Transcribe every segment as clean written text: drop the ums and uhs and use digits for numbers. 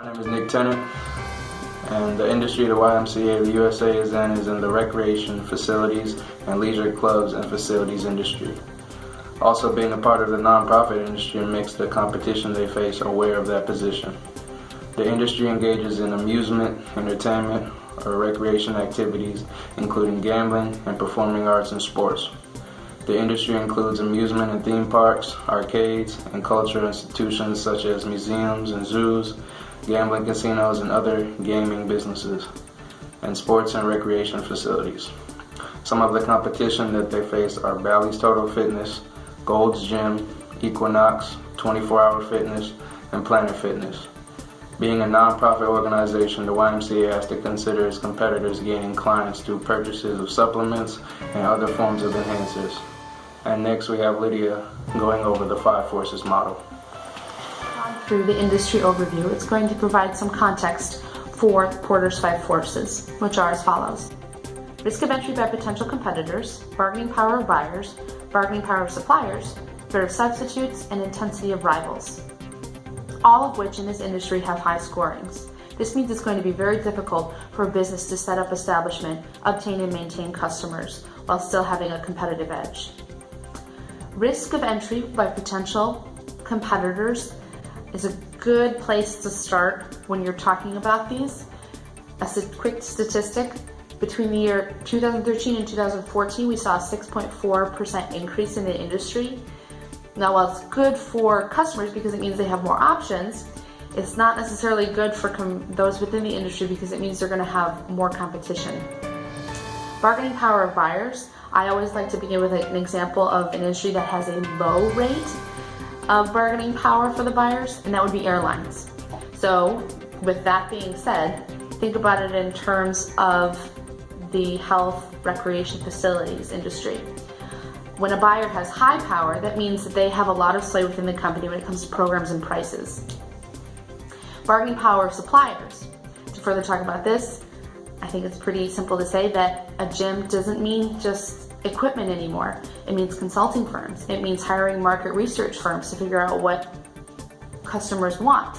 My name is Nick Tennant, and the industry the YMCA of the USA is in the recreation facilities and leisure clubs and facilities industry. Also, being a part of the nonprofit industry makes the competition they face aware of that position. The industry engages in amusement, entertainment, or recreation activities, including gambling and performing arts and sports. The industry includes amusement and theme parks, arcades, and cultural institutions such as museums and zoos, gambling casinos, and other gaming businesses, and sports and recreation facilities. Some of the competition that they face are Bally's Total Fitness, Gold's Gym, Equinox, 24 Hour Fitness, and Planet Fitness. Being a nonprofit organization, the YMCA has to consider its competitors gaining clients through purchases of supplements and other forms of enhancers. And next we have Lydia going over the 5 Forces model. Through the industry overview, it's going to provide some context for Porter's 5 Forces, which are as follows. Risk of entry by potential competitors, bargaining power of buyers, bargaining power of suppliers, fear of substitutes, and intensity of rivals. All of which in this industry have high scorings. This means it's going to be very difficult for a business to set up establishment, obtain and maintain customers, while still having a competitive edge. Risk of entry by potential competitors is a good place to start when you're talking about these. As a quick statistic, between the year 2013 and 2014, we saw a 6.4% increase in the industry. Now, while it's good for customers because it means they have more options, it's not necessarily good for those within the industry because it means they're going to have more competition. Bargaining power of buyers. I always like to begin with an example of an industry that has a low rate of bargaining power for the buyers, and that would be airlines. So, with that being said, think about it in terms of the health recreation facilities industry. When a buyer has high power, that means that they have a lot of sway within the company when it comes to programs and prices. Bargaining power of suppliers. To further talk about this, I think it's pretty simple to say that a gym doesn't mean just equipment anymore. It means consulting firms. It means hiring market research firms to figure out what customers want.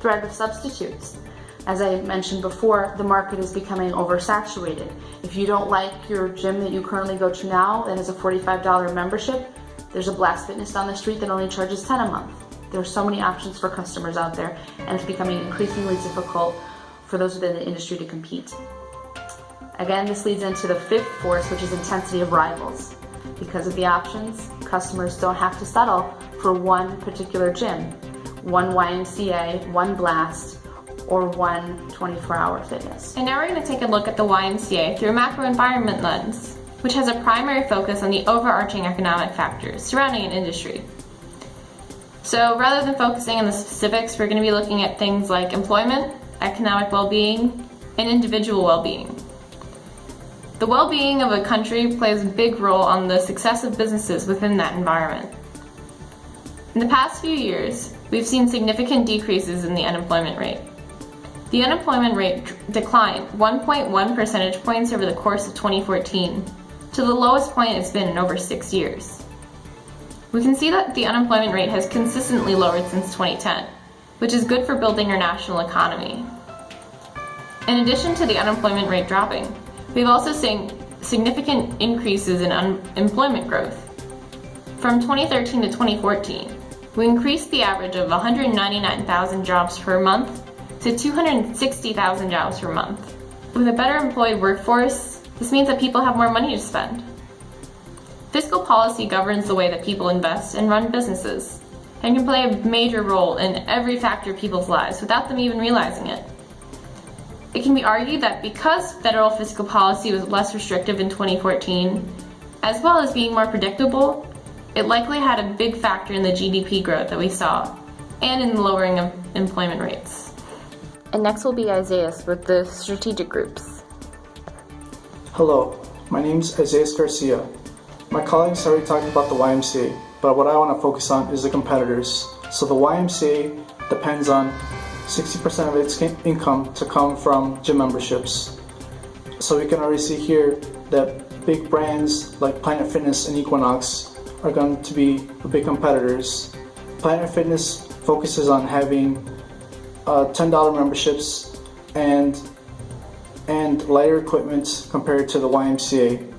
Threat of substitutes. As I mentioned before, the market is becoming oversaturated. If you don't like your gym that you currently go to now that has a $45 membership, there's a Blast Fitness down the street that only charges $10 a month. There are so many options for customers out there, and it's becoming increasingly difficult for those within the industry to compete. Again, this leads into the 5th force, which is intensity of rivals. Because of the options, customers don't have to settle for one particular gym, one YMCA, one Blast, or one 24-hour fitness. And now we're going to take a look at the YMCA through a macro environment lens, which has a primary focus on the overarching economic factors surrounding an industry. So rather than focusing on the specifics, we're going to be looking at things like employment, economic well-being, and individual well-being. The well-being of a country plays a big role on the success of businesses within that environment. In the past few years, we've seen significant decreases in the unemployment rate. The unemployment rate declined 1.1 percentage points over the course of 2014 to the lowest point it's been in over 6 years. We can see that the unemployment rate has consistently lowered since 2010, which is good for building our national economy. In addition to the unemployment rate dropping, we've also seen significant increases in employment growth. From 2013 to 2014, we increased the average of 199,000 jobs per month to 260,000 jobs per month. With a better employed workforce, this means that people have more money to spend. Fiscal policy governs the way that people invest and run businesses, and can play a major role in every factor of people's lives without them even realizing it. It can be argued that because federal fiscal policy was less restrictive in 2014, as well as being more predictable, it likely had a big factor in the GDP growth that we saw, and in the lowering of employment rates. And next will be Isaiah with the strategic groups. Hello, my name is Isaiah Garcia. My colleagues already talked about the YMCA, but what I want to focus on is the competitors. So the YMCA depends on 60% of its income to come from gym memberships. So we can already see here that big brands like Planet Fitness and Equinox are going to be the big competitors. Planet Fitness focuses on having $10 memberships and lighter equipment compared to the YMCA.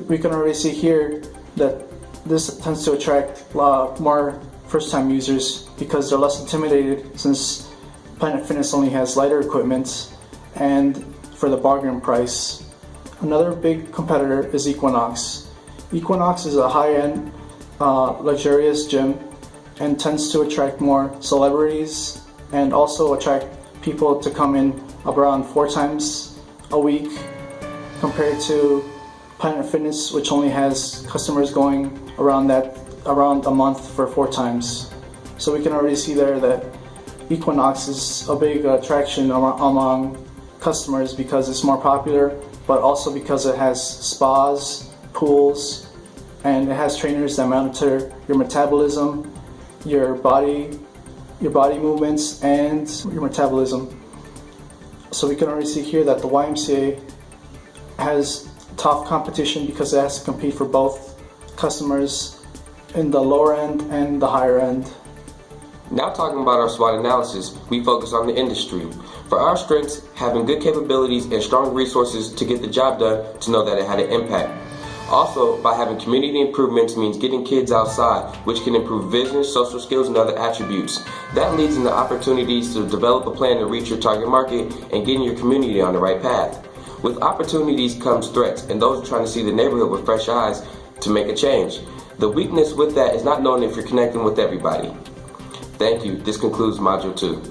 We can already see here that this tends to attract more first-time users because they're less intimidated since Planet Fitness only has lighter equipment and for the bargain price. Another big competitor is Equinox. Equinox is a high-end, luxurious gym and tends to attract more celebrities and also attract people to come in around 4 times a week compared to Planet Fitness, which only has customers going around a month for 4 times. So we can already see there that Equinox is a big attraction among customers because it's more popular, but also because it has spas, pools, and it has trainers that monitor your metabolism, your body movements, and your metabolism. So we can already see here that the YMCA has tough competition because it has to compete for both customers in the lower end and the higher end. Now talking about our SWOT analysis, we focus on the industry. For our strengths, having good capabilities and strong resources to get the job done to know that it had an impact. Also, by having community improvements means getting kids outside, which can improve vision, social skills, and other attributes. That leads into opportunities to develop a plan to reach your target market and getting your community on the right path. With opportunities comes threats, and those trying to see the neighborhood with fresh eyes to make a change. The weakness with that is not knowing if you're connecting with everybody. Thank you. This concludes Module 2.